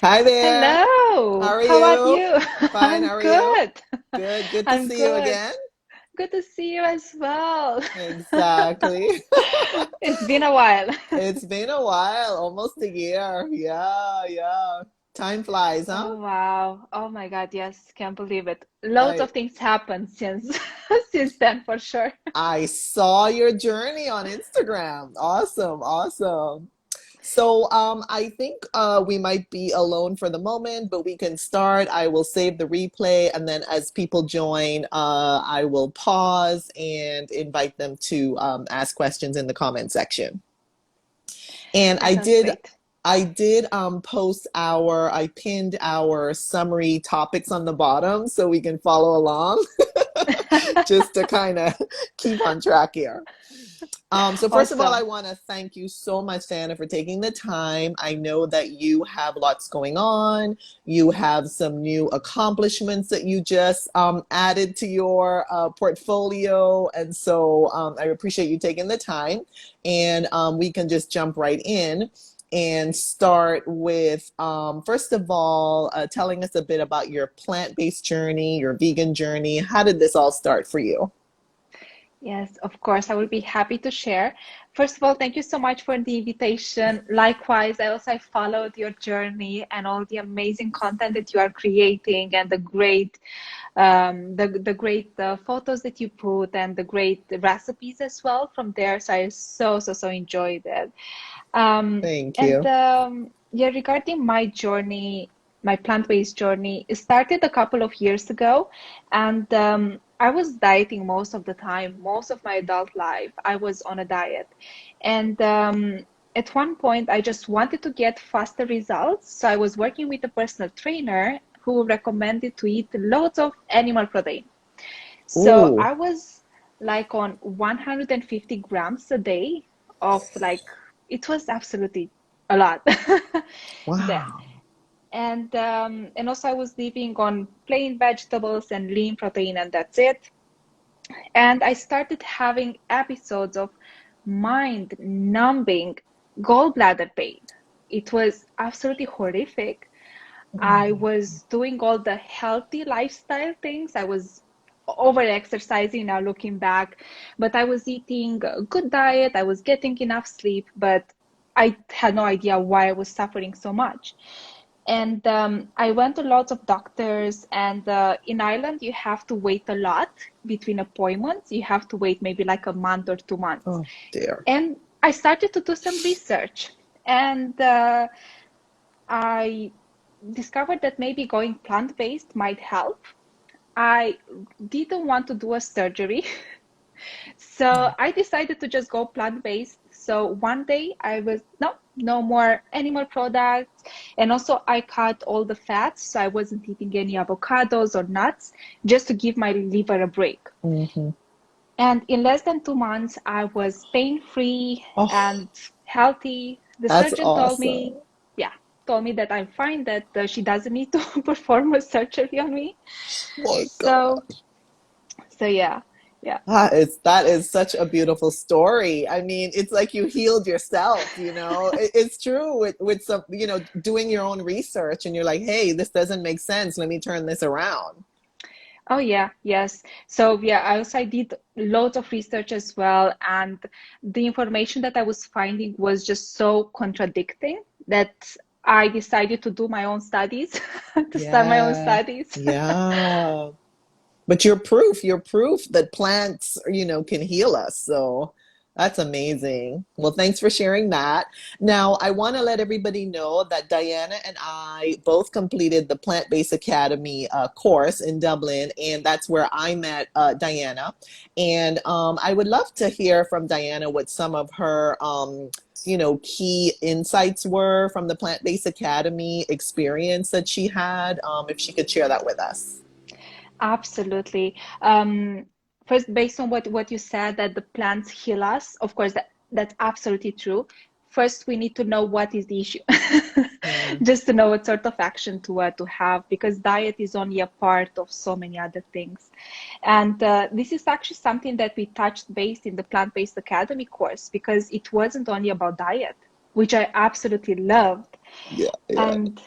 Hi there. How Hello, are how are you? you? Fine, I'm how are you? good. Good, good to I'm see you good. again. Good to see you as well. Exactly. It's been a while. It's been a while, almost a year. Yeah, yeah. Time flies, huh? Oh wow. Oh my God, yes, can't believe it. Loads I of things happened since since then for sure. I saw your journey on Instagram. Awesome, awesome. So I think we might be alone for the moment, but we can start. I will save the replay, and then as people join, I will pause and invite them to ask questions in the comment section. And That sounds great. I did post I pinned our summary topics on the bottom so we can follow along, just to kind of keep on track here. So first of all, I Awesome. want to thank you so much, Diana, for taking the time. I know that you have lots going on. You have some new accomplishments that you just added to your portfolio. And so I appreciate you taking the time. And we can just jump right in and start with, first of all, telling us a bit about your plant-based journey, your vegan journey. How did this all start for you? Yes, of course, I will be happy to share. First of all, thank you so much for the invitation. Likewise, I followed your journey and all the amazing content that you are creating and the great photos that you put and the great recipes as well from there. So I so enjoyed it. Thank And you. yeah, regarding my journey, my plant-based journey, it started a couple of years ago, and I was dieting most of the time, most of my adult life. I was on a diet, and at one point, I just wanted to get faster results. So I was working with a personal trainer who recommended to eat loads of animal protein. So Ooh, I was like on 150 grams a day of like, it was absolutely a lot then. wow. And also I was living on plain vegetables and lean protein, and that's it. And I started having episodes of mind-numbing gallbladder pain. It was absolutely horrific. I was doing all the healthy lifestyle things. I was over exercising now looking back, but I was eating a good diet. I was getting enough sleep, but I had no idea why I was suffering so much. And I went to lots of doctors, and in Ireland, you have to wait a lot between appointments. You have to wait maybe like a month or 2 months. Oh dear. And I started to do some research, and I discovered that maybe going plant-based might help. I didn't want to do a surgery, so I decided to just go plant-based. So one day I was, no more animal products. And also I cut all the fats, so I wasn't eating any avocados or nuts, just to give my liver a break. Hmm. And in less than 2 months, I was pain-free Oh, and healthy. The that's surgeon awesome. yeah, told me that I'm fine, that she doesn't need to perform a surgery on me. My So, God. so yeah, yeah. That is such a beautiful story. I mean, it's like you healed yourself, It's true with some, doing your own research and you're like, hey, this doesn't make sense. Let me turn this around. Oh yeah, yes. So yeah, I did loads of research as well, and the information that I was finding was just so contradicting that I decided to do my own studies, to start my own Yeah. studies. Yeah. But you're proof that plants, can heal us. So that's amazing. Well, thanks for sharing that. Now, I want to let everybody know that Diana and I both completed the Plant-Based Academy course in Dublin, and that's where I met Diana. And I would love to hear from Diana what some of her, key insights were from the Plant-Based Academy experience that she had, if she could share that with us. Absolutely. First, based on what you said, that the plants heal us, of course, that's absolutely true. First, we need to know what is the issue, Mm, just to know what sort of action to have, because diet is only a part of so many other things. And this is actually something that we touched base in the Plant-Based Academy course, because it wasn't only about diet, which I absolutely loved. yeah, yeah. And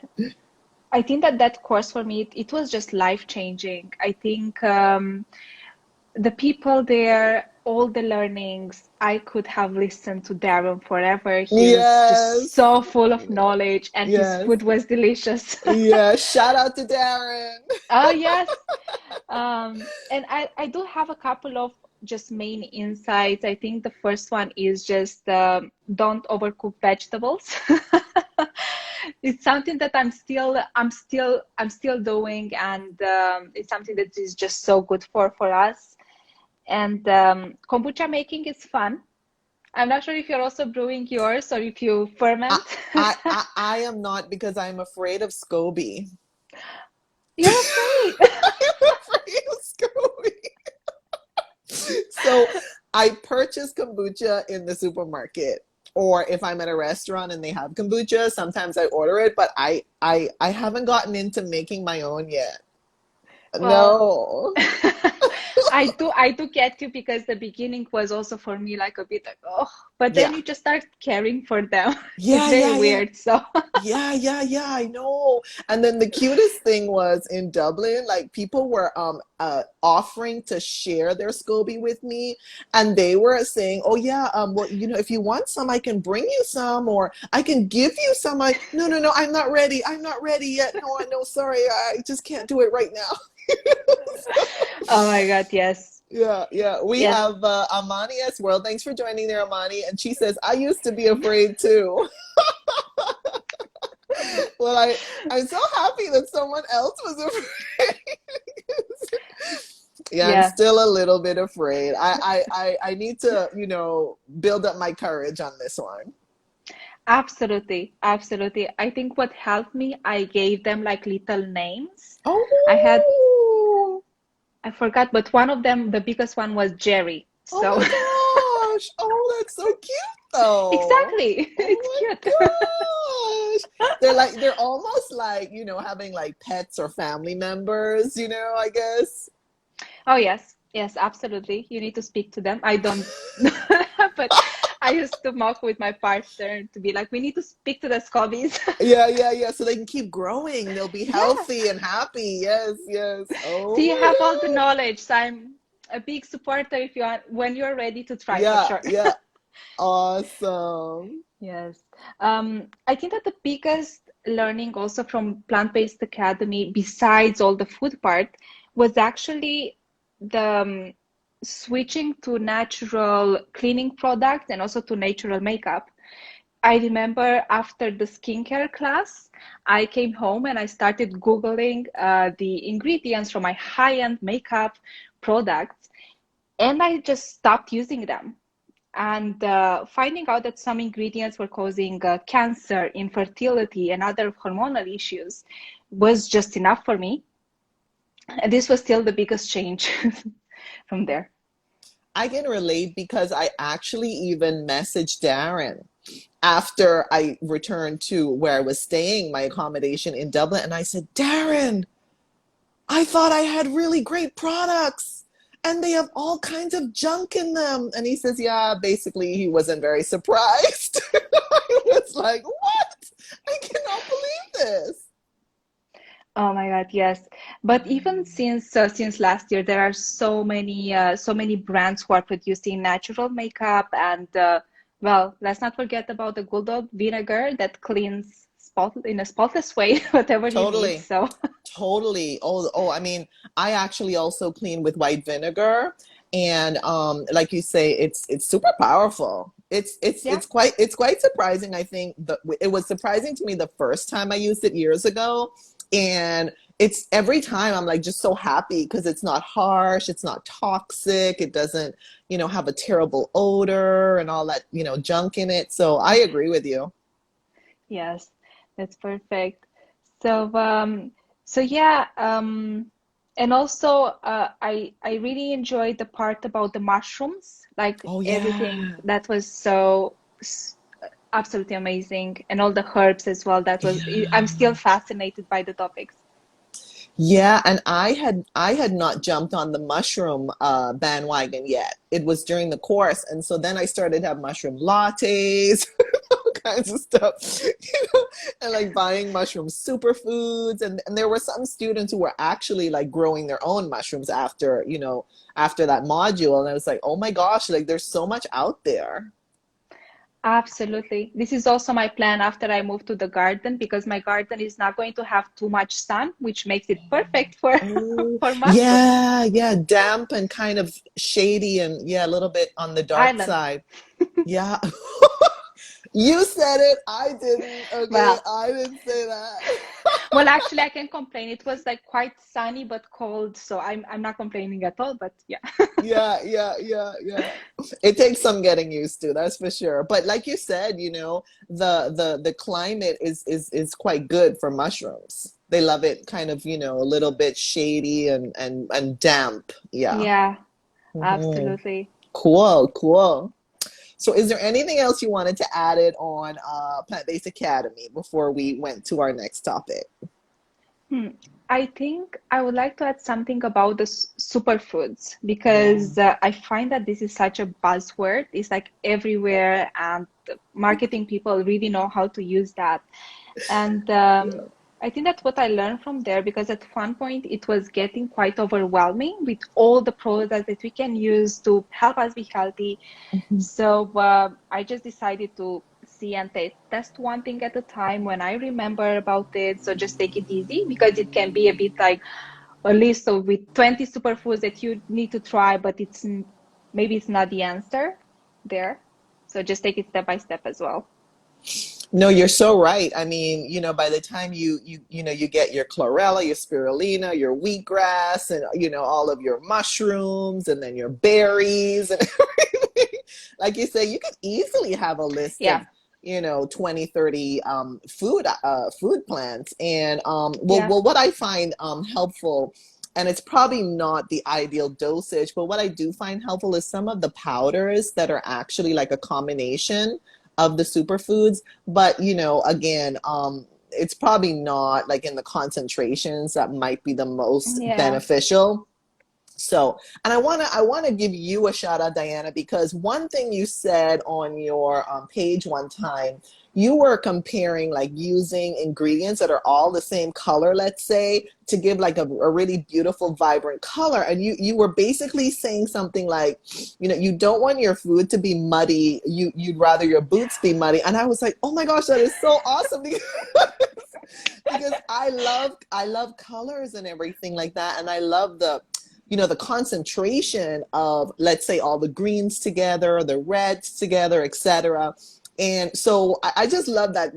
I think that that course for me, it was just life changing. I think the people there, all the learnings, I could have listened to Darren forever. He was just Yes. so full of knowledge, and his Yes. food was delicious. Yes. Shout out to Darren. Oh, yes. And I do have a couple of just main insights. I think the first one is just don't overcook vegetables. It's something that I'm still doing, and it's something that is just so good for us. And kombucha making is fun. I'm not sure if you're also brewing yours or if you I, ferment. I am not because I'm afraid of SCOBY. You're afraid. I'm afraid of SCOBY. So I purchase kombucha in the supermarket. Or if I'm at a restaurant and they have kombucha, sometimes I order it, but I haven't gotten into making my own yet. Well, No. I do get you, because the beginning was also for me like a bit like, oh, but then Yeah. you just start caring for them. It's Yeah, very yeah, yeah. weird. So Yeah, I know. And then the cutest thing was in Dublin, like people were offering to share their SCOBY with me, and they were saying, "Oh yeah, well, if you want some, I can bring you some, or I can give you some." No, I'm not ready. I'm not ready yet. No, no, sorry, I just can't do it right now. oh my God, yes. Yeah. We Yes. have Amani as well. Thanks for joining there, Amani. And she says, I used to be afraid too. Well, I'm so happy that someone else was afraid. Yeah, I'm Yeah. still a little bit afraid. I need to, build up my courage on this one. Absolutely. Absolutely. I think what helped me, I gave them like little names. I had Oh, I forgot, but one of them, the biggest one, was Jerry. oh So my gosh. Oh, that's so cute though. exactly. It's Oh cute. my gosh. They're almost like, having like pets or family members, I guess. Oh, yes. Yes, absolutely. You need to speak to them. I don't, but I used to mock with my partner to be like, we need to speak to the scobies. Yeah. So they can keep growing. They'll be Yeah. healthy and happy. Yes. So Oh you my have all the gosh. knowledge. So I'm a big supporter if you are, when you're ready to try, for Yeah, sure. yeah. Awesome. Yes. I think that the biggest learning also from Plant-Based Academy, besides all the food part, was actually the switching to natural cleaning products and also to natural makeup. I remember after the skincare class, I came home and I started Googling the ingredients for my high-end makeup products, and I just stopped using them. And finding out that some ingredients were causing cancer, infertility, and other hormonal issues was just enough for me. And this was still the biggest change from there. I can relate because I actually even messaged Darren after I returned to where I was staying, my accommodation in Dublin, and I said, Darren, I thought I had really great products and they have all kinds of junk in them. And he says, yeah, basically he wasn't very surprised. I was like, what? I cannot believe this. Oh my God, yes. But even since last year, there are so many brands who are producing natural makeup, and well, let's not forget about the good old vinegar that cleans in a spotless way whatever you need. Totally. So Totally. Oh, I mean, I actually also clean with white vinegar, and like you say, it's super powerful. yeah, It's quite surprising. I think it was surprising to me the first time I used it years ago, and it's every time I'm like just so happy because it's not harsh, it's not toxic, it doesn't, have a terrible odor and all that, junk in it. So I agree with you. yes, that's perfect. So so yeah, and also I really enjoyed the part about the mushrooms, like Oh everything yeah. that was so absolutely amazing, and all the herbs as well. That was I'm Yeah. still fascinated by the topics. Yeah, and I had not jumped on the mushroom bandwagon yet. It was during the course, and so then I started to have mushroom lattes, all kinds of stuff, and like buying mushroom superfoods. And there were some students who were actually like growing their own mushrooms after, after that module. And I was like, oh my gosh, like there's so much out there. Absolutely. This is also my plan after I move to the garden, because my garden is not going to have too much sun, which makes it perfect for Oh, for mushrooms. yeah, yeah, damp and kind of shady and yeah, a little bit on the dark Island. side. Yeah. You said it. I didn't. Okay, Well, I didn't say that. well, actually, I can complain. It was like quite sunny but cold, so I'm not complaining at all. But yeah, Yeah, yeah, yeah, yeah. It takes some getting used to, that's for sure. But like you said, the climate is quite good for mushrooms. They love it kind of, a little bit shady and damp. Yeah. yeah, Hmm. absolutely. Cool, cool. So is there anything else you wanted to add it on Plant-Based Academy before we went to our next topic? Hmm. I think I would like to add something about the superfoods, Yeah. because I find that this is such a buzzword. It's like everywhere, and the marketing people really know how to use that. And Yeah. I think that's what I learned from there, because at one point it was getting quite overwhelming with all the products that we can use to help us be healthy. Mhm. So I just decided to see and test one thing at a time when I remember about it. So just take it easy, because it can be a bit like a list of with 20 superfoods that you need to try, but maybe it's not the answer there. So just take it step by step as well. No, you're so right. I mean, by the time you get your chlorella, your spirulina, your wheatgrass, and all of your mushrooms, and then your berries and everything, like you say, you could easily have a list Yeah, of 20, 30 food plants. And yeah, what I find helpful, and it's probably not the ideal dosage, but what I do find helpful is some of the powders that are actually like a combination of the superfoods. But again, it's probably not like in the concentrations that might be the most yeah. beneficial. So, and I want to give you a shout out, Diana, because one thing you said on your page one time, you were comparing like using ingredients that are all the same color, let's say, to give like a really beautiful, vibrant color. And you were basically saying something like, you don't want your food to be muddy. You'd rather your boots be muddy. And I was like, oh my gosh, that is so awesome. Because I love colors and everything like that, and I love the concentration of, let's say, all the greens together, the reds together, etc. And so I just love that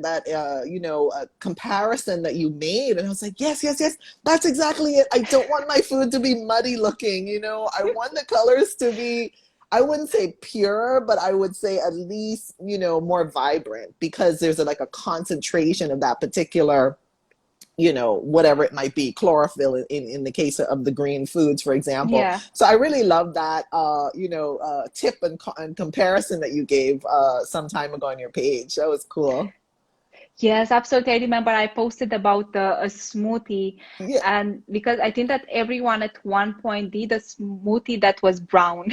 comparison that you made, and I was like, yes, yes, yes, that's exactly it. I don't want my food to be muddy looking. I want the colors to be, I wouldn't say pure, but I would say at least more vibrant, because there's like a concentration of that particular whatever it might be, chlorophyll in the case of the green foods, for example. Yeah. So I really love that, tip and comparison that you gave some time ago on your page. That was cool. Yes, absolutely. I remember I posted about a smoothie, Yeah, and because I think that everyone at one point did a smoothie that was brown,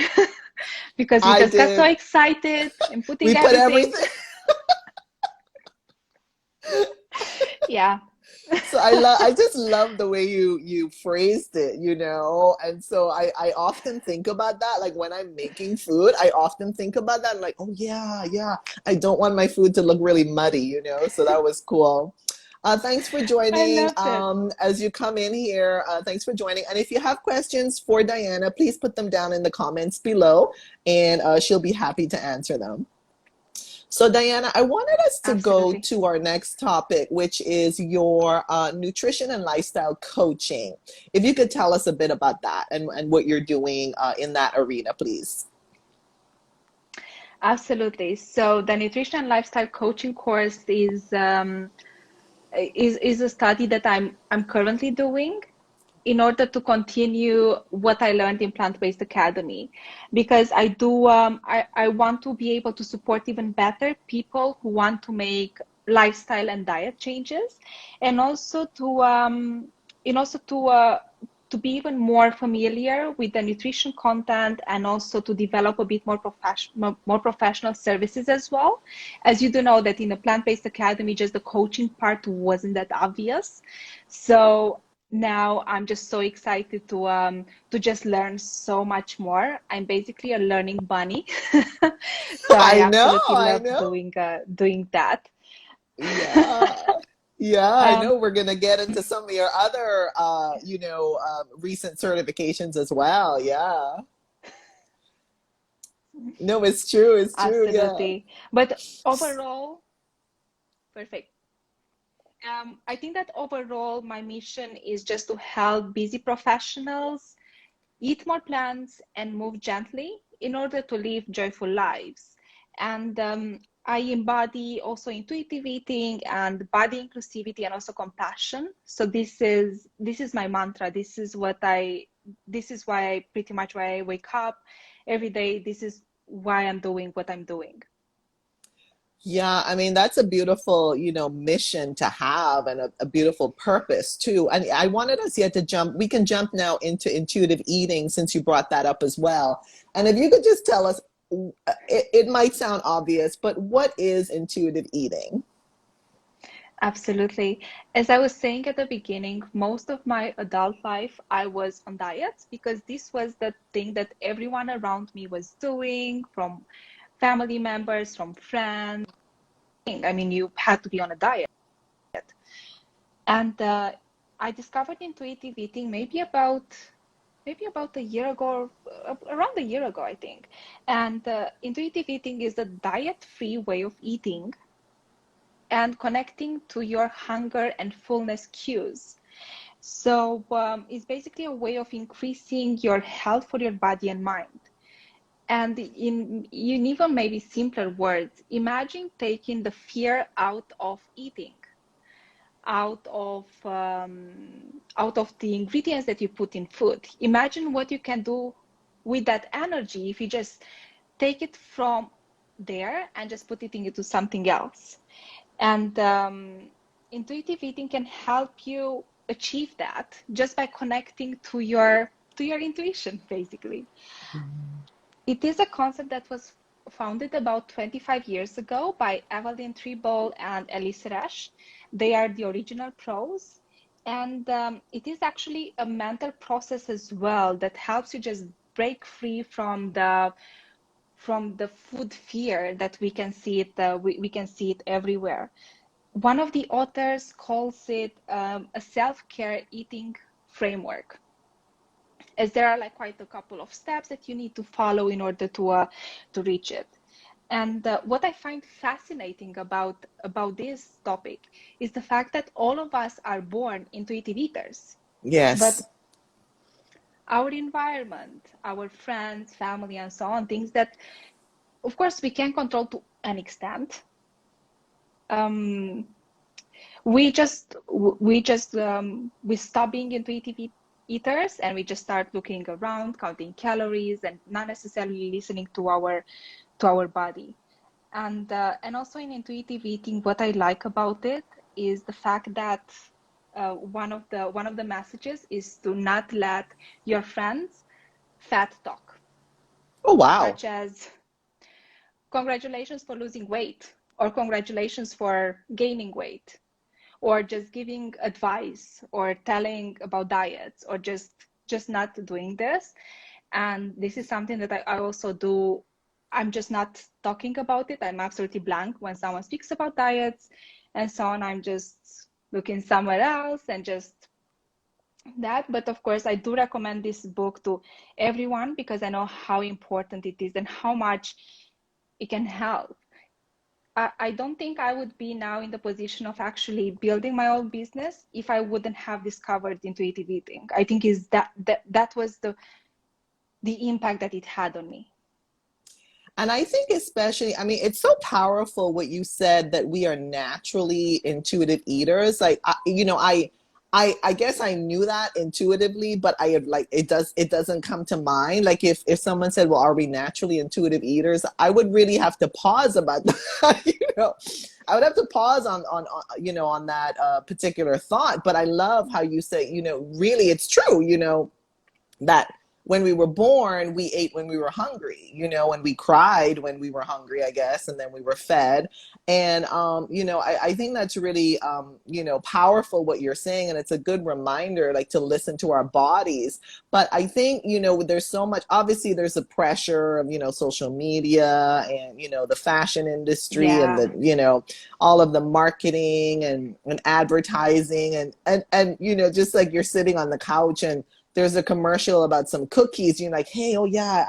because we I just got so did. excited and We putting put everything. everything. Yeah. So I just love the way you phrased it, and so I often think about that, like when I'm making food, I often think about that, and like, oh yeah, yeah, I don't want my food to look really muddy, so that was cool. Thanks for I joining. loved it. As you come in here, thanks for joining. And if you have questions for Diana, please put them down in the comments below, and she'll be happy to answer them. So, Diana, I wanted us to go Absolutely. to our next topic, which is your nutrition and lifestyle coaching. If you could tell us a bit about that and what you're doing in that arena, please. Absolutely. So the nutrition and lifestyle coaching course is a study that I'm currently doing in order to continue what I learned in Plant-Based Academy, because I want to be able to support even better people who want to make lifestyle and diet changes, and also to to be even more familiar with the nutrition content, and also to develop a bit more professional services as well. As you do know that in the Plant-Based Academy, just the coaching part wasn't that obvious. So now I'm just so excited to just learn so much more. I'm basically a learning bunny. So I absolutely I love know. doing that. Yeah. Yeah, I know Um, we're going to get into some of your other, recent certifications as well. Yeah. No, it's true. It's true. Yeah. Absolutely. But overall, perfect. I think that overall, my mission is just to help busy professionals eat more plants and move gently in order to live joyful lives. And I embody also intuitive eating and body inclusivity and also compassion. So this is my mantra. This is why I pretty much why I wake up every day. This is why I'm doing what I'm doing. Yeah, I mean, that's a beautiful, mission to have and a beautiful purpose too. And I wanted us yet to we can jump now into intuitive eating since you brought that up as well. And if you could just tell us, it might sound obvious, but what is intuitive eating? Absolutely. As I was saying at the beginning, most of my adult life, I was on diets because this was the thing that everyone around me was doing, from family members, from friends. I mean, you had to be on a diet. And I discovered intuitive eating maybe about a year ago, around a year ago, I think. And intuitive eating is a diet-free way of eating and connecting to your hunger and fullness cues. So it's basically a way of increasing your health for your body and mind. And in even maybe simpler words, imagine taking the fear out of eating, out of the ingredients that you put in food. Imagine what you can do with that energy if you just take it from there and just put it into something else. And intuitive eating can help you achieve that just by connecting to your intuition, basically. It is a concept that was founded about 25 years ago by Evelyn Tribble and Elise Resch. They are the original pros. And it is actually a mental process as well that helps you just break free from the food fear that we can see it we can see it everywhere. One of the authors calls it a self-care eating framework, as there are like quite a couple of steps that you need to follow in order to reach it. And what I find fascinating about this topic is the fact that all of us are born intuitive eaters, but Yes. our environment, our friends, family, and so on, things that, of course, we can control to an extent. Um, we stop being intuitive eaters and we just start looking around, counting calories, and not necessarily listening to our body. And also in intuitive eating, what I like about it is the fact that one of the messages is to not let your friends fat talk, Oh, wow. such as congratulations for losing weight, or congratulations for gaining weight, or just giving advice or telling about diets, or just not doing this. And this is something that I also do. I'm just not talking about it. I'm absolutely blank when someone speaks about diets and so on. I'm just looking somewhere else and just that. But of course, I do recommend this book to everyone because I know how important it is and how much it can help. I don't think I would be now in the position of actually building my own business if I wouldn't have discovered intuitive eating. I think is that was the impact that it had on me. And I think especially, I mean, it's so powerful what you said that we are naturally intuitive eaters. Like, I guess I knew that intuitively, but I had like, it doesn't come to mind. Like if someone said, well, are we naturally intuitive eaters? I would really have to pause about that, I would have to pause on you know, on that particular thought. But I love how you say, you know, really it's true, you know, that when we were born, we ate when we were hungry, you know, and we cried when we were hungry, I guess, and then we were fed. And, you know, I think that's really, you know, powerful what you're saying. And it's a good reminder, like, to listen to our bodies. But I think, you know, there's so much, obviously there's the pressure of, you know, social media and, you know, the fashion industry and Yeah. the, you know, all of the marketing and advertising and, you know, just like you're sitting on the couch and there's a commercial about some cookies. You're like, hey, oh yeah,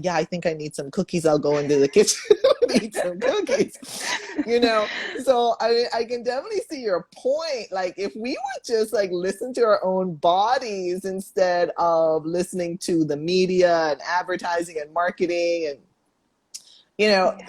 yeah, I think I need some cookies. I'll go into the kitchen and eat some cookies. You know, so I can definitely see your point. Like, if we would just like listen to our own bodies instead of listening to the media and advertising and marketing and, you know, Yeah.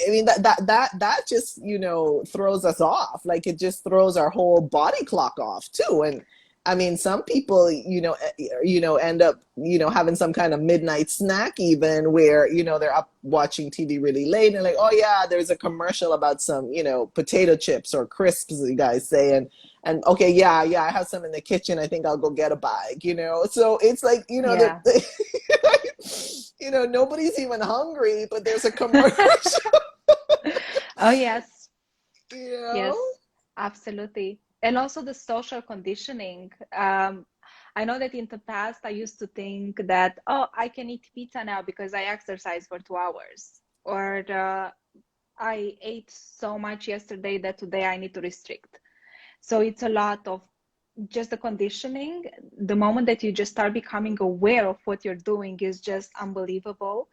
I mean, that just, you know, throws us off. Like, it just throws our whole body clock off too. And I mean, some people, you know, end up, you know, having some kind of midnight snack even where, you know, they're up watching TV really late and like, oh yeah, there's a commercial about some, you know, potato chips or crisps, as you guys say. And okay, yeah, I have some in the kitchen. I think I'll go get a bag, you know? So it's like, you know, Yeah. you know, nobody's even hungry, but there's a commercial, Oh, yes. you know? Yes, absolutely. And also the social conditioning. I know that in the past I used to think that, oh, I can eat pizza now because I exercise for 2 hours. Or I ate so much yesterday that today I need to restrict. So it's a lot of just the conditioning. The moment that you just start becoming aware of what you're doing is just unbelievable.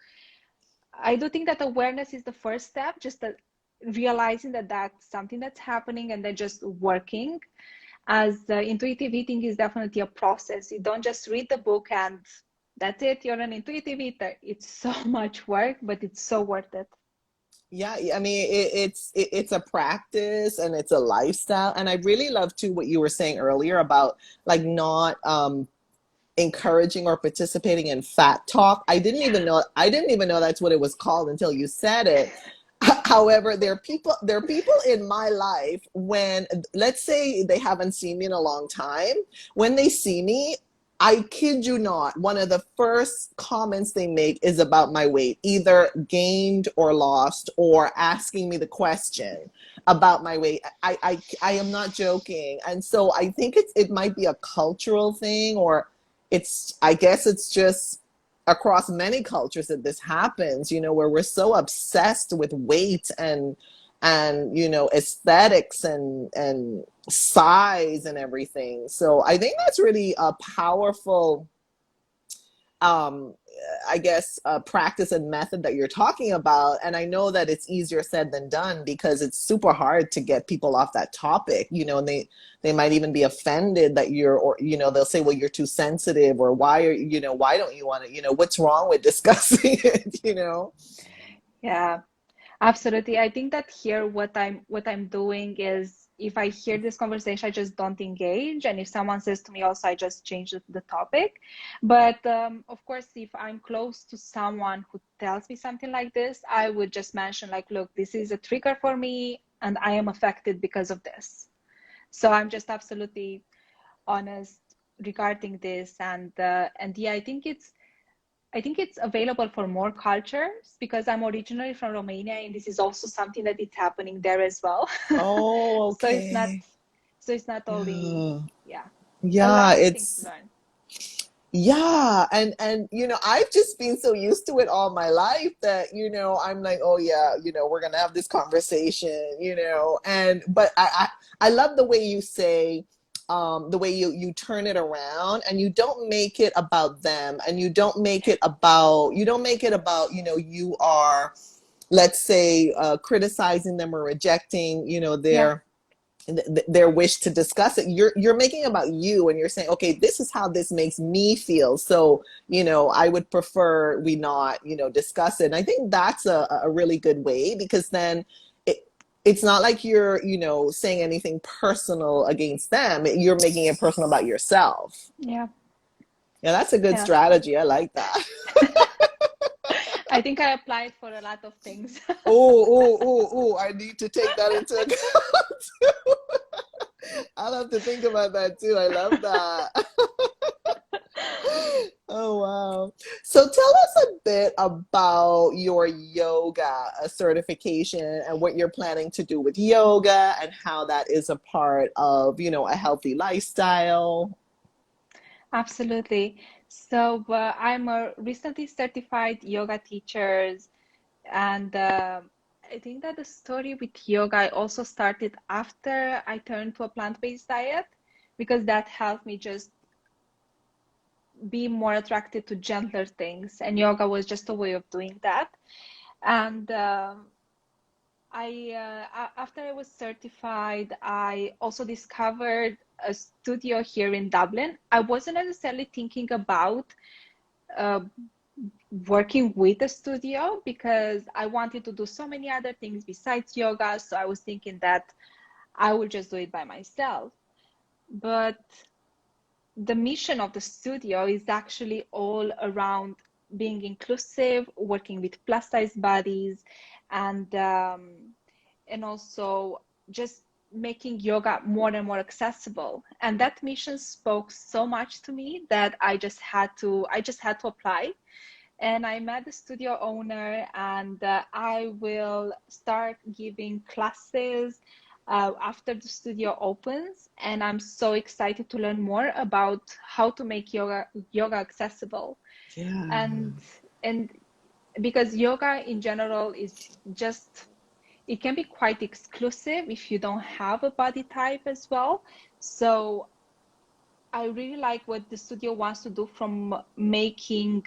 I do think that awareness is the first step, just that realizing that that's something that's happening and then just working. As intuitive eating is definitely a process. You don't just read the book and that's it, you're an intuitive eater. It's so much work, but it's so worth it. Yeah, I mean, it's a practice and it's a lifestyle. And I really love too what you were saying earlier about like not encouraging or participating in fat talk. I didn't even know that's what it was called until you said it. However, there are people in my life when, let's say they haven't seen me in a long time, when they see me, I kid you not, one of the first comments they make is about my weight, either gained or lost, or asking me the question about my weight. I am not joking. And so I think it might be a cultural thing, or I guess it's just across many cultures that this happens, you know, where we're so obsessed with weight and you know, aesthetics and size and everything. So I think that's really a powerful um I guess practice and method that you're talking about. And I know that it's easier said than done because it's super hard to get people off that topic, you know, and they might even be offended that or you know, they'll say, well, you're too sensitive, or you know, why don't you want to, you know, what's wrong with discussing it, you know? Yeah. Absolutely. I think that here what I'm doing is if I hear this conversation, I just don't engage. And if someone says to me also, I just change the topic. But of course, if I'm close to someone who tells me something like this, I would just mention like, look, this is a trigger for me and I am affected because of this. So I'm just absolutely honest regarding this. And yeah, I think it's available for more cultures because I'm originally from Romania and this is also something that is happening there as well. Oh, So it's not okay. so it's not only, Yeah. yeah, a Yeah, lot of things to it's learn. yeah, and you know, I've just been so used to it all my life that, you know, I'm like, oh yeah, you know, we're gonna have this conversation, you know, and but I love the way you say, the way you turn it around and you don't make it about them, and you don't make it about, you know, you are, let's say, criticizing them or rejecting, you know, Yeah, their wish to discuss it. You're making it about you, and you're saying, okay, this is how this makes me feel, so, you know, I would prefer we not, you know, discuss it. And I think that's a really good way, because then it's not like you're, you know, saying anything personal against them. You're making it personal about yourself. yeah, Yeah, that's a good yeah. strategy. I like that. I think I applied for a lot of things. Oh, I need to take that into account. I'll have to think about that too. I love that. Oh, wow. So tell us a bit about your yoga certification and what you're planning to do with yoga and how that is a part of, a healthy lifestyle. Absolutely. So I'm a recently certified yoga teacher, and I think that the story with yoga I also started after I turned to a plant-based diet because that helped me just be more attracted to gentler things, and yoga was just a way of doing that. And after I was certified, I also discovered a studio here in Dublin. I wasn't necessarily thinking about uh, working with a studio because I wanted to do so many other things besides yoga. So I was thinking that I will just do it by myself. But the mission of the studio is actually all around being inclusive, working with plus size bodies, and also just making yoga more and more accessible. And that mission spoke so much to me that I just had to apply. And I met the studio owner, and I will start giving classes after the studio opens. And I'm so excited to learn more about how to make yoga accessible. Yeah. And because yoga in general is just, it can be quite exclusive if you don't have a body type as well. So I really like what the studio wants to do from making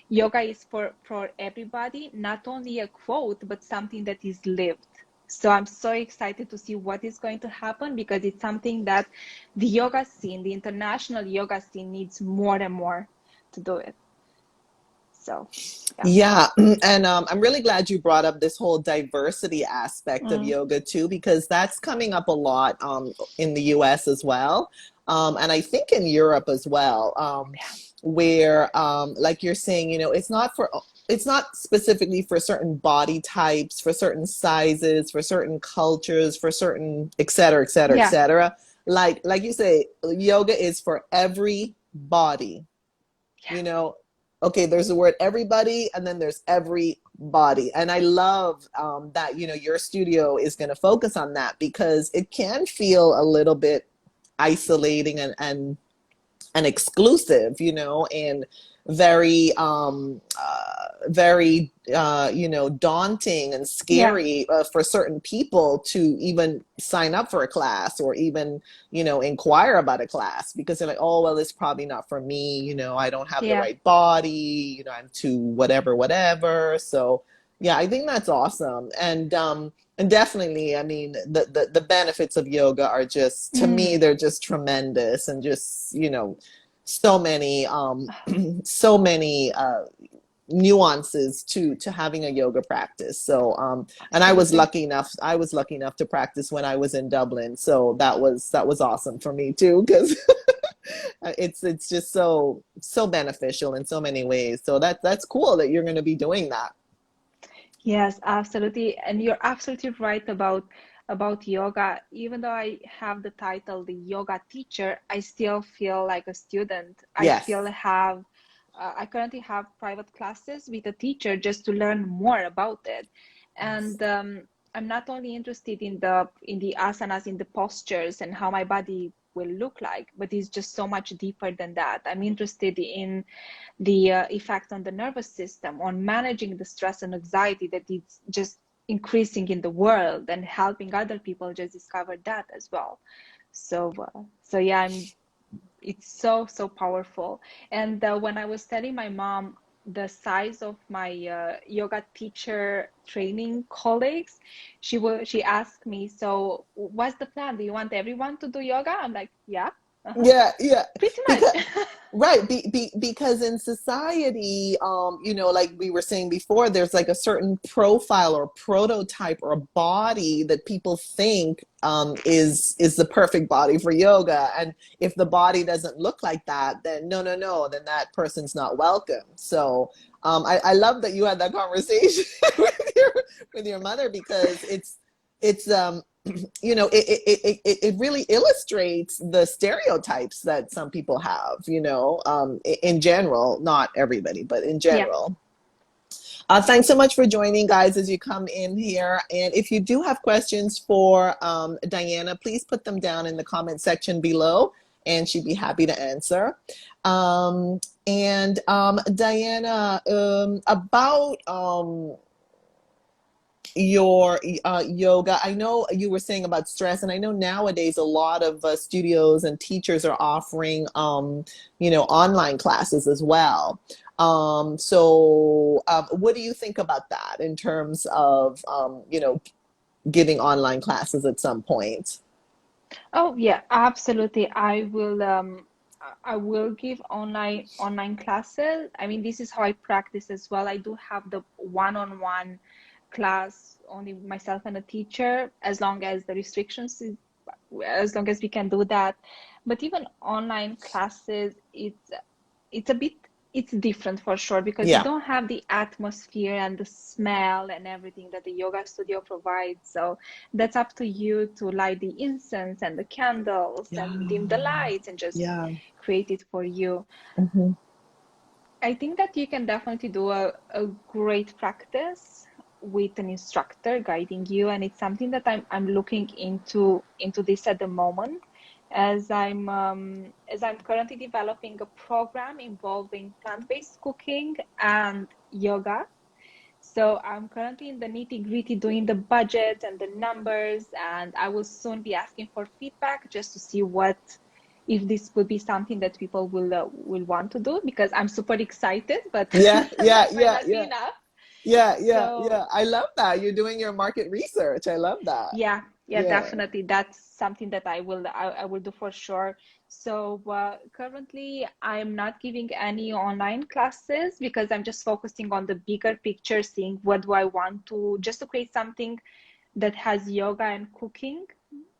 yoga is for everybody, not only a quote, but something that is lived. So I'm so excited to see what is going to happen because it's something that the yoga scene, the international yoga scene needs more and more to do it. So, yeah. Yeah, and I'm really glad you brought up this whole diversity aspect of Mm, yoga too, because that's coming up a lot in the US as well, and I think in Europe as well, yeah. where like you're saying, it's not specifically for certain body types, for certain sizes, for certain cultures, for certain et cetera, et cetera, et Yeah. cetera. Like you say, yoga is for every body, Yeah. you know okay, there's the word everybody and then there's everybody, and I love that your studio is going to focus on that because it can feel a little bit isolating and exclusive, and very daunting and Yeah. scary for certain people to even sign up for a class or even inquire about a class because they're like, oh well, it's probably not for me, I don't have the Yeah. right body, I'm too whatever. So yeah, I think that's awesome. And definitely, I mean, the benefits of yoga are just, to me, Mm. they're just tremendous, and just so many so many nuances to having a yoga practice. So and Absolutely. I was lucky enough to practice when I was in Dublin, so that was awesome for me too, because it's just so beneficial in so many ways. So that's cool that you're going to be doing that. Yes, absolutely. And you're absolutely right about yoga. Even though I have the title the yoga teacher, I still feel like a student. Yes. I currently have private classes with a teacher just to learn more about it. Yes. And I'm not only interested in the asanas, in the postures and how my body will look like, but it's just so much deeper than that. I'm interested in the effect on the nervous system, on managing the stress and anxiety that is just increasing in the world, and helping other people just discover that as well. So yeah, it's so powerful. And when I was telling my mom the size of my yoga teacher training colleagues, she asked me, so what's the plan? Do you want everyone to do yoga? I'm like, yeah. Yeah, yeah. Pretty Because much. right, because in society, like we were saying before, there's like a certain profile or prototype or body that people think is the perfect body for yoga. And if the body doesn't look like that, then no, then that person's not welcome. So I love that you had that conversation with your mother, because it's it really illustrates the stereotypes that some people have, in general, not everybody, but in Yeah. general. Thanks so much for joining, guys, as you come in here. And if you do have questions for Diana, please put them down in the comment section below, and she'd be happy to answer. Diana, about your yoga, I know you were saying about stress, and I know nowadays a lot of studios and teachers are offering online classes as well. What do you think about that in terms of giving online classes at some point? Oh yeah, absolutely. I will give online classes. I mean, this is how I practice as well. I do have the one-on-one class, only myself and a teacher, as long as the restrictions as long as we can do that. But even online classes, it's a bit it's different for sure, because you Yeah. don't have the atmosphere and the smell and everything that the yoga studio provides. So that's up to you to light the incense and the candles Yeah. and dim the lights and just Yeah. create it for you. Hmm. I think that you can definitely do a great practice with an instructor guiding you, and it's something that I'm looking into this at the moment, as I'm currently developing a program involving plant-based cooking and yoga. So I'm currently in the nitty-gritty doing the budget and the numbers, and I will soon be asking for feedback just to see what if this would be something that people will want to do, because I'm super excited, but Yeah, yeah, that might yeah, not be yeah. enough. Yeah, yeah, So yeah. I love that. You're doing your market research. I love that. yeah, Yeah. definitely. That's something that I will do for sure. So currently, I'm not giving any online classes because I'm just focusing on the bigger picture, seeing what do I want to just to create something that has yoga and cooking,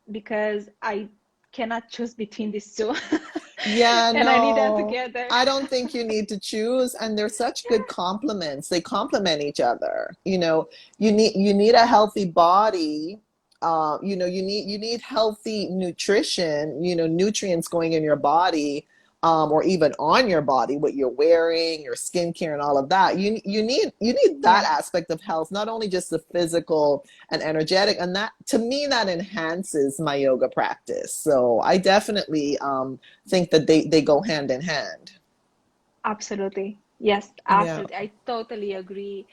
because I cannot choose between these two, Yeah, and I need them no. together. I don't think you need to choose, and they're such good complements. They complement each other. You need a healthy body. You need healthy nutrition, nutrients going in your body, or even on your body, what you're wearing, your skincare, and all of that. You need that Yeah, aspect of health, not only just the physical and energetic. And that, to me, that enhances my yoga practice. So I definitely think that they go hand in hand. absolutely. Yes, Yeah. absolutely. I totally agree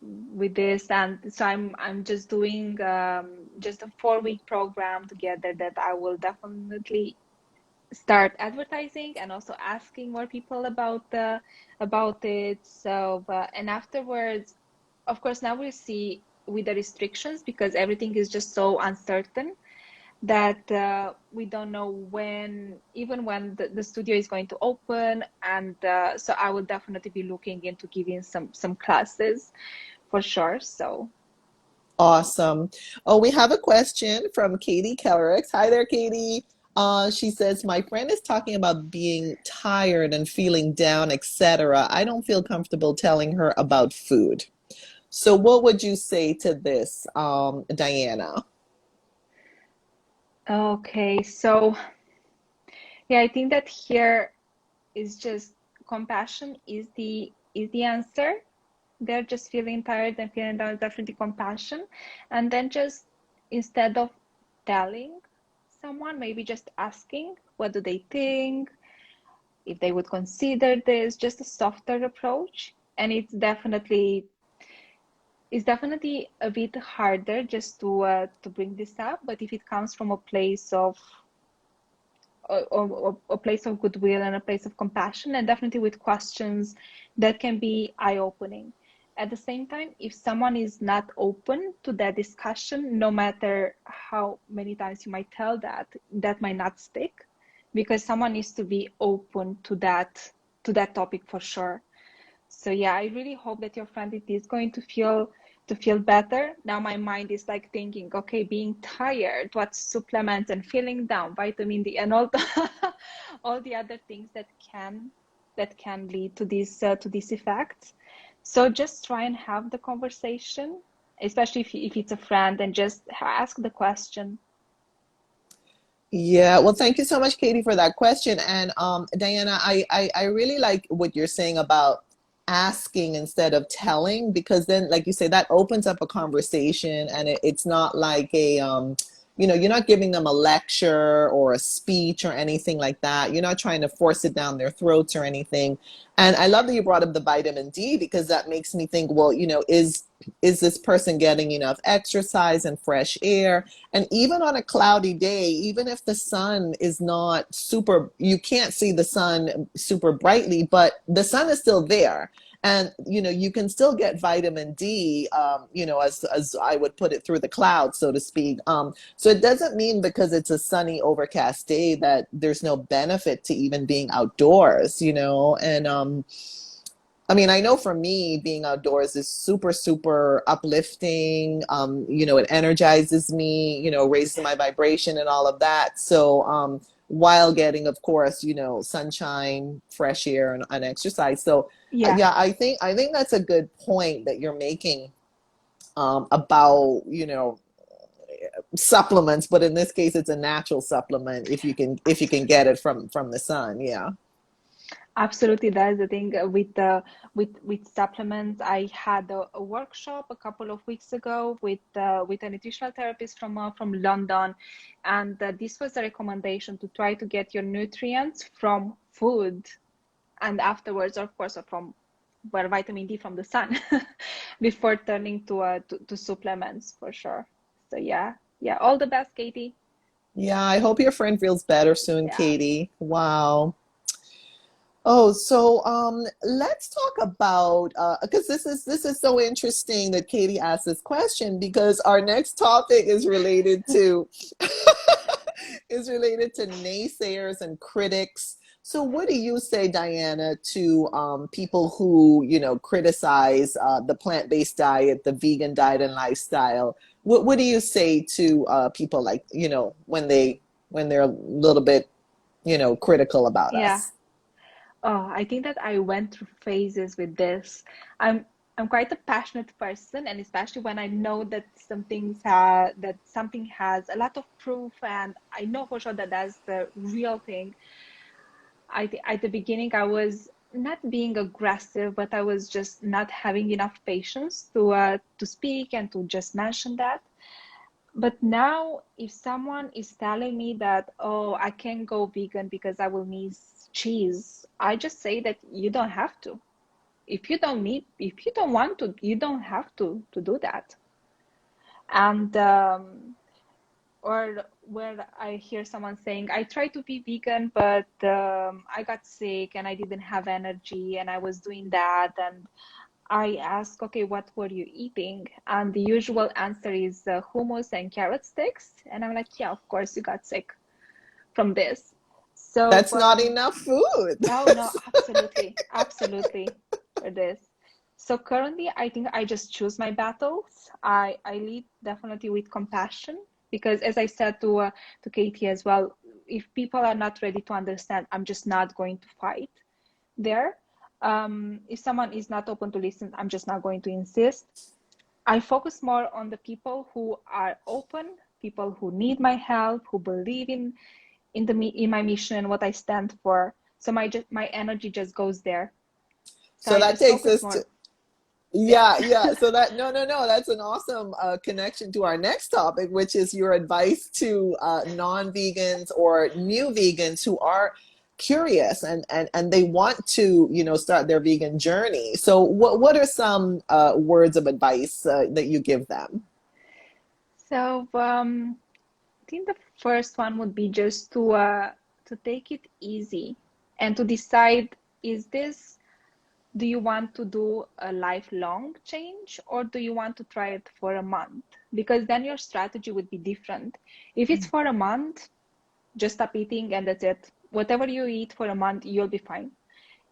with this. And so I'm just doing just a 4-week program together that I will definitely start advertising and also asking more people about it. So and afterwards, of course, now we'll see with the restrictions, because everything is just so uncertain that we don't know even when the studio is going to open. And so I will definitely be looking into giving some classes for sure. So Awesome. Oh, we have a question from Katie Kellerix. Hi there, Katie. She says, my friend is talking about being tired and feeling down, etc. I don't feel comfortable telling her about food. So what would you say to this, Diana? okay, so yeah, I think that here is just compassion is the answer. They're just feeling tired and feeling down, definitely compassion. And then just instead of telling someone, maybe just asking what do they think, if they would consider this, just a softer approach. And it's definitely a bit harder just to bring this up, but if it comes from a place of a place of goodwill and a place of compassion, and definitely with questions that can be eye-opening. at the same time, if someone is not open to that discussion, no matter how many times you might tell that, that might not stick, because someone needs to be open to that topic for sure. So yeah, I really hope that your friend is going to feel better. Now my mind is like thinking, okay, being tired, what supplements and feeling down, vitamin D, and all the all the other things that can lead to these effects. So just try and have the conversation, especially if it's a friend, and just ask the question. Yeah, well, thank you so much, Katie, for that question. And Diana, I really like what you're saying about asking instead of telling, because then, like you say, that opens up a conversation, and it's not like you're not giving them a lecture or a speech or anything like that. You're not trying to force it down their throats or anything. And I love that you brought up the vitamin D, because that makes me think, well, is this person getting enough exercise and fresh air? And even on a cloudy day, even if the sun is not super, you can't see the sun super brightly, but the sun is still there. And, you can still get vitamin D, as I would put it, through the clouds, so to speak. So it doesn't mean because it's a sunny, overcast day that there's no benefit to even being outdoors, and, I mean, I know for me, being outdoors is super, super uplifting. It energizes me, raises my vibration and all of that. So, while getting, of course, sunshine, fresh air, and exercise. So, Yeah. yeah, I think that's a good point that you're making, about, supplements, but in this case, it's a natural supplement if you can get it from the sun. Yeah. Absolutely, that's the thing with supplements. I had a workshop a couple of weeks ago with a nutritional therapist from London, and this was a recommendation to try to get your nutrients from food, and afterwards, of course, from vitamin D from the sun, before turning to supplements for sure. So yeah, yeah. All the best, Katie. Yeah, I hope your friend feels better soon, Yeah. Katie. Wow. Oh, so let's talk about, because this is so interesting that Katie asked this question, because our next topic is related to is related to naysayers and critics. So what do you say, Diana, to people who, criticize the plant-based diet, the vegan diet and lifestyle? What do you say to people, like, when they're a little bit, critical about Yeah. us? Oh, I think that I went through phases with this. I'm I'm quite a passionate person, and especially when I know that something has a lot of proof, and I know for sure that that's the real thing. At the beginning, I was not being aggressive, but I was just not having enough patience to speak and to just mention that. But now, if someone is telling me that, oh, I can't go vegan because I will miss cheese, I just say that you don't have to. If you don't want to, you don't have to do that. And or where I hear someone saying, I tried to be vegan, but I got sick and I didn't have energy and I was doing that. And I ask, okay, what were you eating? And the usual answer is hummus and carrot sticks. And I'm like, yeah, of course you got sick from this. So, That's not enough food. no, no, absolutely, absolutely for this. So currently, I think I just choose my battles. I lead definitely with compassion, because, as I said to Katie as well, if people are not ready to understand, I'm just not going to fight there. If someone is not open to listen, I'm just not going to insist. I focus more on the people who are open, people who need my help, who believe in my mission and what I stand for. So my energy just goes there. So So I that just takes focus us to, more. Yeah. yeah, yeah. So that, no, no, no, that's an awesome connection to our next topic, which is your advice to non-vegans or new vegans who are curious and they want to, start their vegan journey. So what are some words of advice that you give them? So I think the first one would be just to take it easy and to decide, is this do you want to do a lifelong change, or do you want to try it for a month? Because then your strategy would be different. If it's for a month, just stop eating and that's it. Whatever you eat for a month, you'll be fine.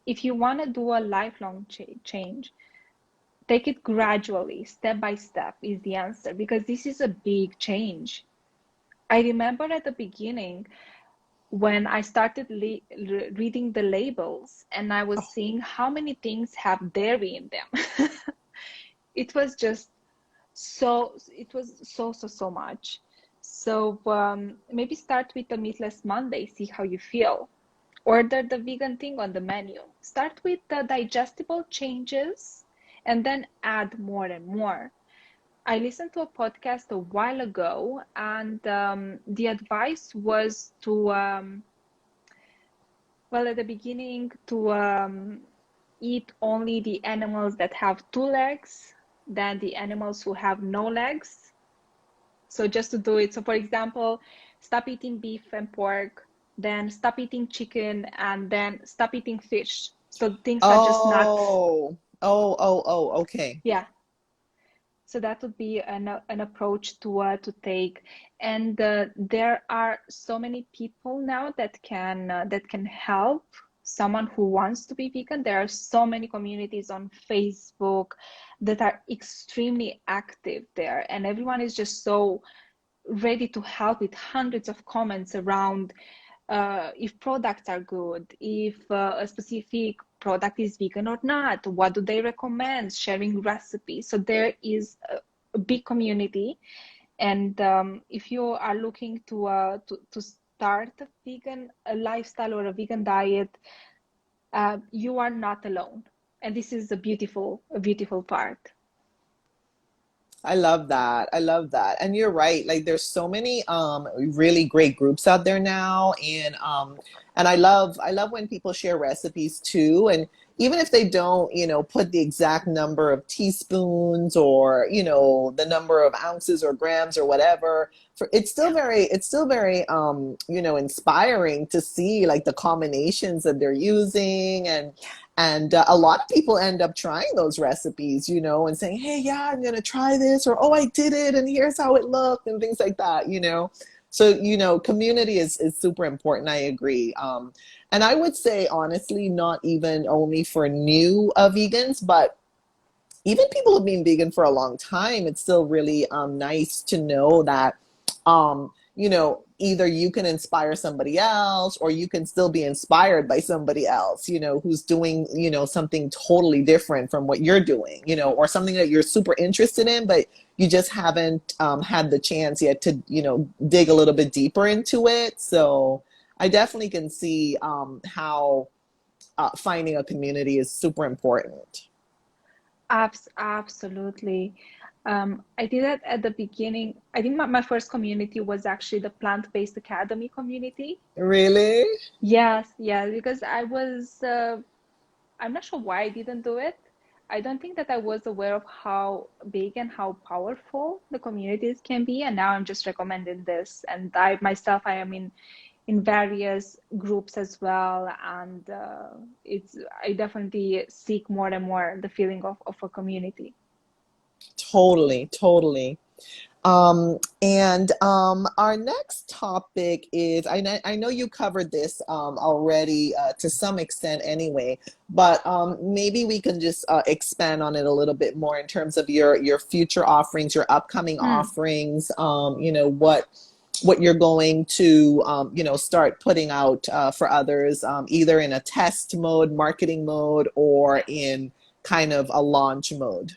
If you want to do a lifelong change, take it gradually, step by step is the answer, because this is a big change. I remember at the beginning when I started reading the labels and I was seeing how many things have dairy in them. It was just so much. So maybe start with the Meatless Monday, see how you feel. Order the vegan thing on the menu. Start with the digestible changes and then add more and more. I listened to a podcast a while ago, and the advice was to, well, at the beginning, to eat only the animals that have 2 legs, then the animals who have no legs. So just to do it. So for example, stop eating beef and pork, then stop eating chicken, and then stop eating fish. So things are just nuts. Okay. Yeah. So that would be an approach to take, and there are so many people now that can help someone who wants to be vegan. There are so many communities on Facebook that are extremely active there, and everyone is just so ready to help with hundreds of comments around if products are good, if a specific product is vegan or not, what do they recommend, sharing recipes. So there is a big community, and if you are looking to start a vegan lifestyle or a vegan diet, you are not alone, and this is a beautiful part. I love that. I love that. And you're right. Like there's so many really great groups out there now, and I love when people share recipes too, and even if they don't, put the exact number of teaspoons or, the number of ounces or grams or whatever, it's still very inspiring to see like the combinations that they're using, and a lot of people end up trying those recipes, and saying, hey, yeah, I'm going to try this, or, oh, I did it, and here's how it looked, and things like that. So, community is super important. I agree. And I would say, honestly, not even only for new vegans, but even people who've been vegan for a long time, it's still really nice to know that, either you can inspire somebody else, or you can still be inspired by somebody else, who's doing, something totally different from what you're doing, or something that you're super interested in, but you just haven't had the chance yet to, dig a little bit deeper into it. So I definitely can see how finding a community is super important. Absolutely. I did that at the beginning. I think my first community was actually the Plant-Based Academy community. Really? Yes, yeah, because I'm not sure why I didn't do it. I don't think that I was aware of how big and how powerful the communities can be, and now I'm just recommending this. And I myself, I am in various groups as well, and I definitely seek more and more the feeling of a community. Totally, totally. And our next topic is, I know you covered this already to some extent anyway, but maybe we can just expand on it a little bit more in terms of your future offerings, your upcoming Mm. offerings, what you're going to start putting out for others, either in a test mode, marketing mode, or in kind of a launch mode.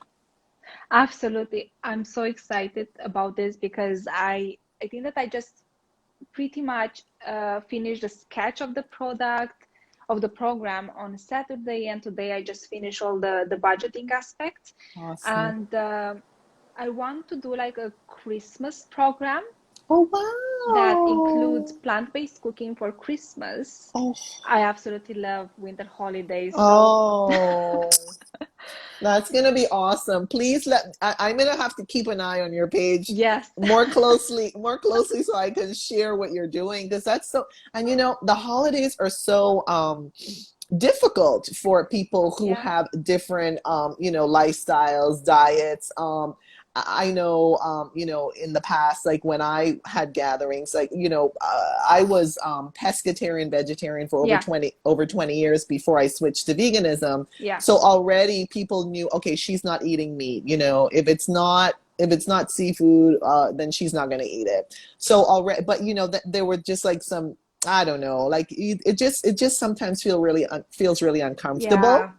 Absolutely. I'm so excited about this because I think that I just pretty much finished the sketch of the product, of the program on Saturday, and today I just finished all the budgeting aspects. Awesome. And I want to do like a Christmas program Oh, that includes wow. plant-based cooking for Christmas. Oh, I absolutely love winter holidays, so oh. That's gonna be awesome. Please I'm gonna have to keep an eye on your page Yes. more closely so I can share what you're doing because that's so, and the holidays are so difficult for people who Yeah. have different lifestyles, diets. I know, in the past, like when I had gatherings, like, I was pescatarian, vegetarian for Yeah. 20 years before I switched to veganism. Yeah. So already people knew, okay, she's not eating meat. If it's not seafood, then she's not going to eat it. So already, but there were just like some, I don't know, like it just sometimes feels really Yeah. uncomfortable.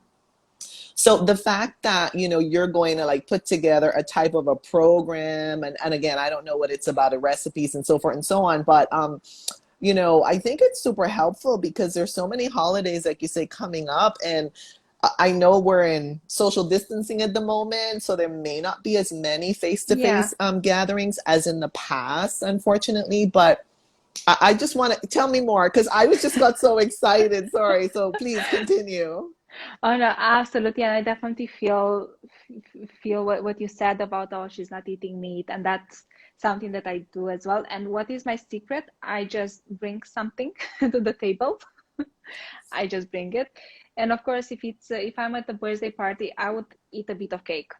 So the fact that, you're going to like put together a type of a program, and again, I don't know what it's about, the recipes and so forth and so on, but I think it's super helpful because there's so many holidays, like you say, coming up, and I know we're in social distancing at the moment, so there may not be as many Yeah. face-to-face gatherings as in the past, unfortunately, but I just want to tell me more because I was just got so excited. Sorry. So please continue. Oh no, absolutely. And I definitely feel what you said about, oh, she's not eating meat, and that's something that I do as well. And what is my secret? I just bring something to the table. I just bring it. And of course, if I'm at the birthday party, I would eat a bit of cake.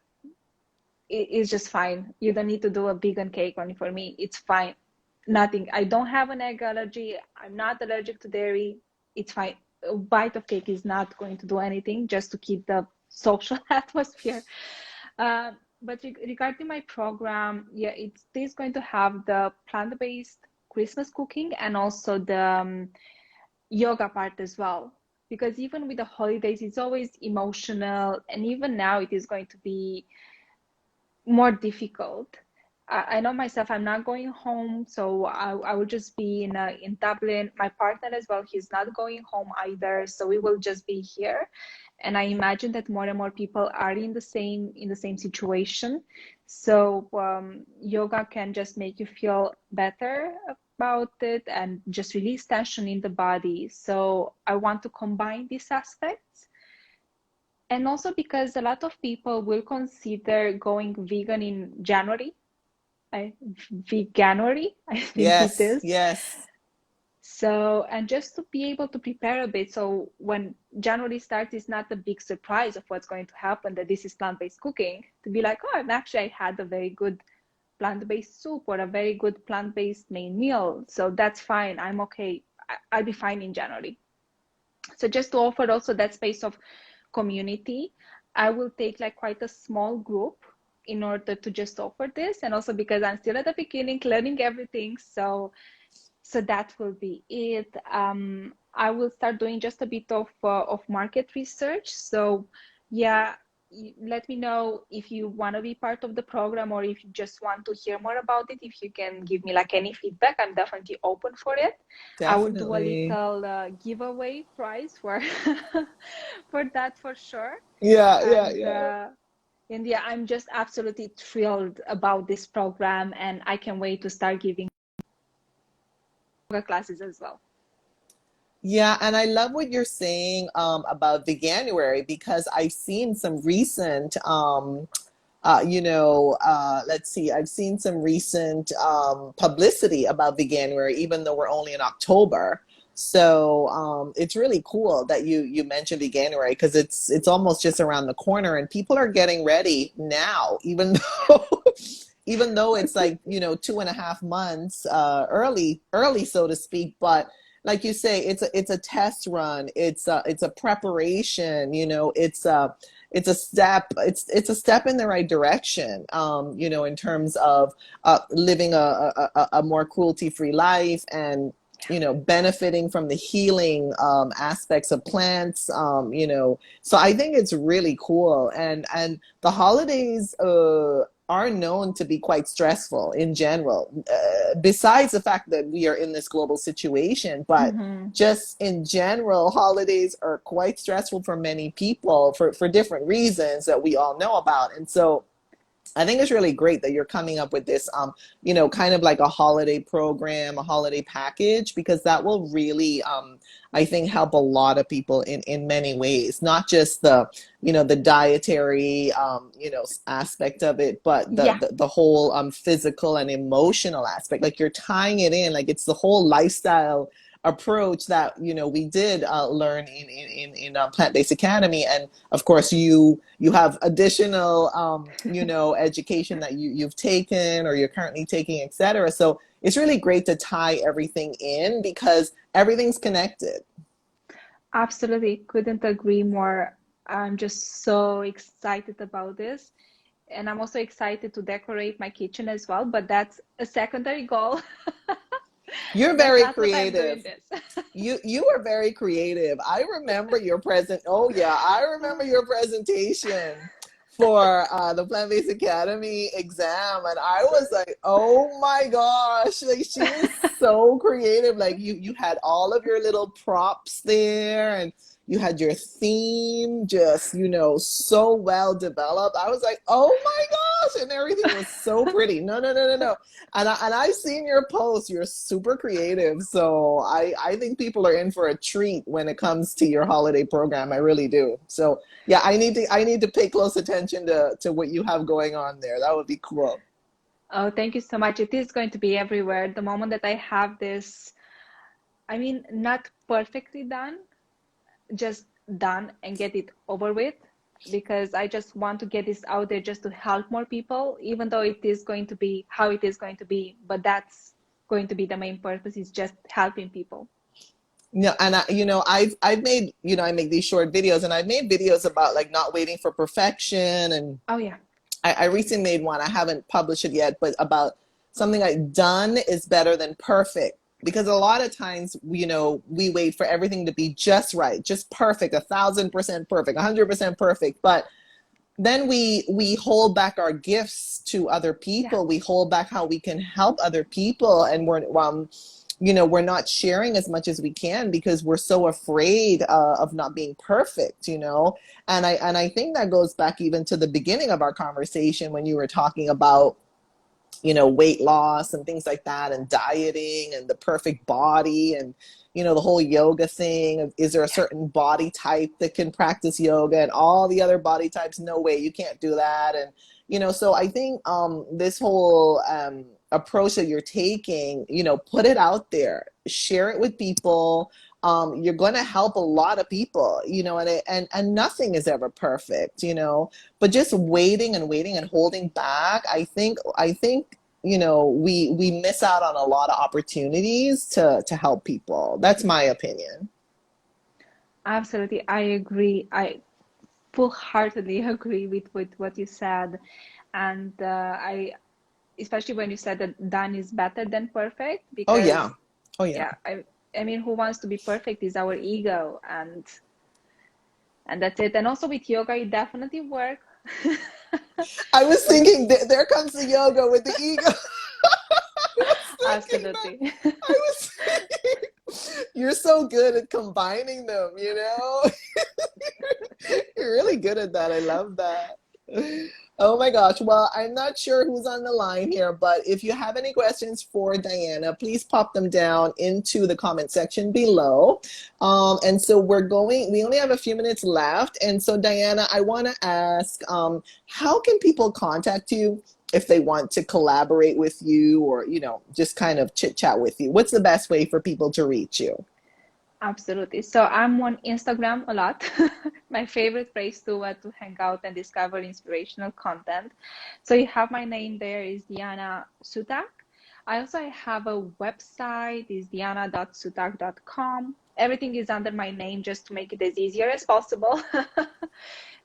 It's just fine. You don't need to do a vegan cake only for me. It's fine. Nothing. I don't have an egg allergy. I'm not allergic to dairy. It's fine. A bite of cake is not going to do anything, just to keep the social atmosphere. Uh, but regarding my program, yeah, it is going to have the plant-based Christmas cooking and also the yoga part as well. Because even with the holidays, it's always emotional, and even now it is going to be more difficult. I know myself, I'm not going home, so I will just be in Dublin. My partner as well, he's not going home either, so we will just be here. And I imagine that more and more people are in the same situation. So yoga can just make you feel better about it and just release tension in the body. So I want to combine these aspects. And also because a lot of people will consider going vegan in January, veganuary, I think it Yes. is. Yes. So, and just to be able to prepare a bit, so when January starts, it's not a big surprise of what's going to happen, that this is plant-based cooking, to be like, oh, I had a very good plant-based soup or a very good plant-based main meal. So that's fine. I'm okay. I'll be fine in January. So just to offer also that space of community, I will take like quite a small group in order to just offer this, and also because I'm still at the beginning learning everything. So that will be it. I will start doing just a bit of market research. So yeah, let me know if you want to be part of the program, or if you just want to hear more about it. If you can give me like any feedback, I'm definitely open for it. I will do a Definitely. little giveaway prize for for that for sure. Yeah. Yeah. And Yeah. yeah, I'm just absolutely thrilled about this program, and I can't wait to start giving yoga classes as well. Yeah, and I love what you're saying about Veganuary because I've seen some recent, let's see, I've seen some recent publicity about Veganuary, even though we're only in October. So it's really cool that you mentioned Veganuary because it's almost just around the corner, and people are getting ready now, even though even though it's like 2.5 months early, so to speak. But like you say, it's a test run. It's a preparation. It's a step in the right direction. In terms of living a more cruelty-free life, and benefiting from the healing aspects of plants. So I think it's really cool, and the holidays are known to be quite stressful in general, besides the fact that we are in this global situation, but Mm-hmm. just in general, holidays are quite stressful for many people for different reasons that we all know about. And so I think it's really great that you're coming up with this, kind of like a holiday program, a holiday package, because that will really, I think, help a lot of people in many ways, not just the dietary, aspect of it, but Yeah, the whole physical and emotional aspect. Like you're tying it in, like it's the whole lifestyle approach that we did learn in Plant-Based Academy. And of course you have additional education that you've taken or you're currently taking, etc. So it's really great to tie everything in because everything's connected. absolutely. Couldn't agree more. I'm just so excited about this. And I'm also excited to decorate my kitchen as well, but that's a secondary goal. You're That's very not what I'm doing creative. this. You are very creative. I remember your present. Oh yeah, I remember your presentation for the Plant-Based Academy exam, and I was like, oh my gosh, like she was so creative. Like you had all of your little props there, and you had your theme just so well developed. I was like, oh my gosh, and everything was so pretty. No, no, no, no, no. And I've seen your posts. You're super creative. So I think people are in for a treat when it comes to your holiday program. I really do. So yeah, I need to pay close attention to what you have going on there. That would be cool. Oh, thank you so much. It is going to be everywhere. The moment that I have this, I mean, not perfectly done, just done and get it over with, because I just want to get this out there just to help more people, even though it is going to be how it is going to be. But that's going to be the main purpose, is just helping people. Yeah, and I've made I make these short videos, and I've made videos about like not waiting for perfection. And Oh, yeah. I recently made one. I haven't published it yet, but about something like done is better than perfect. Because a lot of times, we wait for everything to be just right, just perfect, 1,000% perfect, 100% perfect. But then we hold back our gifts to other Yeah. people. We hold back how we can help other people, and we're not sharing as much as we can because we're so afraid of not being perfect. And I think that goes back even to the beginning of our conversation when you were talking about weight loss and things like that, and dieting and the perfect body, and the whole yoga thing. Is there a certain body type that can practice yoga, and all the other body types, no way, you can't do that. And so I think this whole approach that you're taking, put it out there, share it with people. You're going to help a lot of people, and nothing is ever perfect, but just waiting and waiting and holding back, I think we miss out on a lot of opportunities to help people. That's my opinion. Absolutely. I agree. I full-heartedly agree with what you said. And especially when you said that done is better than perfect, Oh yeah. because Oh yeah. yeah, I mean, who wants to be perfect is our ego, and that's it. And also with yoga, it definitely works. I was But thinking there comes the yoga with the ego. I was thinking that. absolutely. I was thinking, you're so good at combining them, You're really good at that. I love that. Oh my gosh. Well, I'm not sure who's on the line here, but if you have any questions for Diana, please pop them down into the comment section below. And so we only have a few minutes left. And so Diana, I want to ask, how can people contact you if they want to collaborate with you, or, just kind of chit chat with you? What's the best way for people to reach you? Absolutely. So I'm on Instagram a lot. My favorite place to hang out and discover inspirational content. So you have my name there, is Diana Sutak. I also have a website, is diana.sutak.com. Everything is under my name just to make it as easier as possible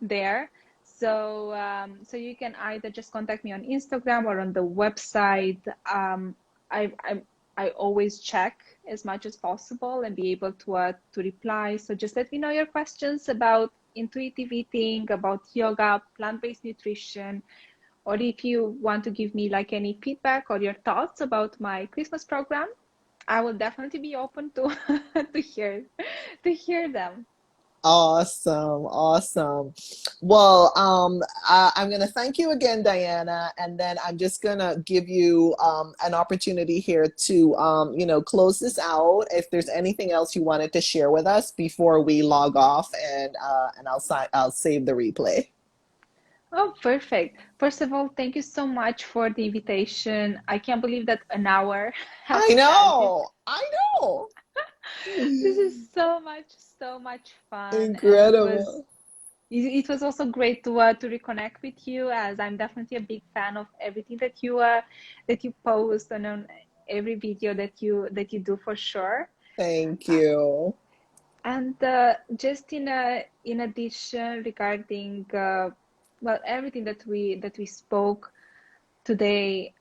there. So you can either just contact me on Instagram or on the website. I I always check as much as possible and be able to reply. So just let me know your questions about intuitive eating, about yoga, plant-based nutrition, or if you want to give me like any feedback or your thoughts about my Christmas program, I will definitely be open to to hear them. Awesome, awesome. Well, I'm going to thank you again, Diana, and then I'm just going to give you an opportunity here to, close this out. If there's anything else you wanted to share with us before we log off, and I'll save the replay. Oh, perfect. First of all, thank you so much for the invitation. I can't believe that an hour has I passed. know, I know. This is so much fun, and Incredible. it was also great to reconnect with you, as I'm definitely a big fan of everything that you post and on every video that you do for sure. Thank Uh, you. And just in addition regarding well, everything that we spoke today,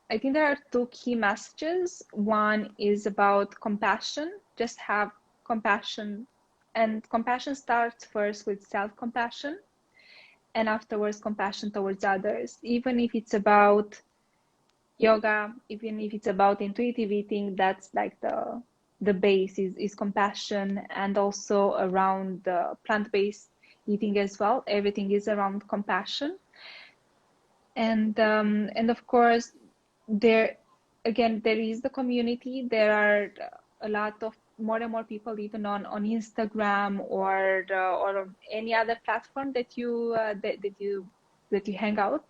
I think there are two key messages. One is about compassion. Just have compassion, and compassion starts first with self-compassion, and afterwards compassion towards others. Even if it's about yoga, even if it's about intuitive eating, that's like the base is compassion, and also around the plant-based eating as well. Everything is around compassion. And of course, there again, there is the community. There are a lot of more and more people, even on Instagram or on any other platform that you hang out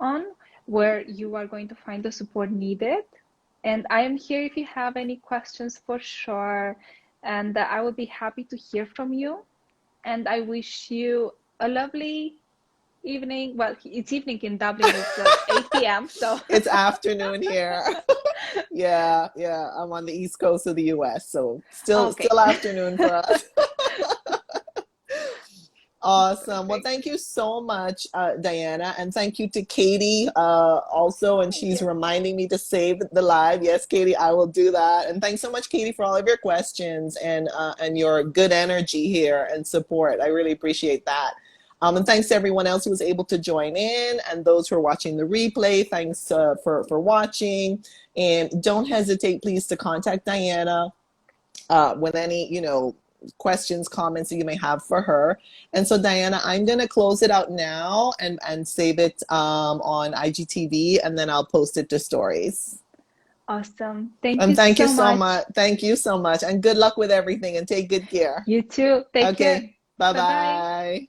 on, where you are going to find the support needed. And I am here if you have any questions, for sure. And I will be happy to hear from you. And I wish you a lovely evening. Well, it's evening in Dublin. It's 8 p.m. So It's afternoon here. Yeah, yeah. I'm on the east coast of the US, so still okay. still afternoon for us. Awesome. Well, Perfect. thank you so much, Diana, and thank you to Katie also. And she's Yes. reminding me to save the live. Yes, Katie, I will do that. And thanks so much, Katie, for all of your questions and your good energy here and support. I really appreciate that. And thanks to everyone else who was able to join in, and those who are watching the replay. Thanks for watching. And don't hesitate, please, to contact Diana with any, questions, comments that you may have for her. And so, Diana, I'm going to close it out now and save it on IGTV, and then I'll post it to stories. Awesome. Thank And you thank you so so much. much. Thank you so much. And good luck with everything, and take good care. You too. Take care. Okay. Bye Bye bye. bye.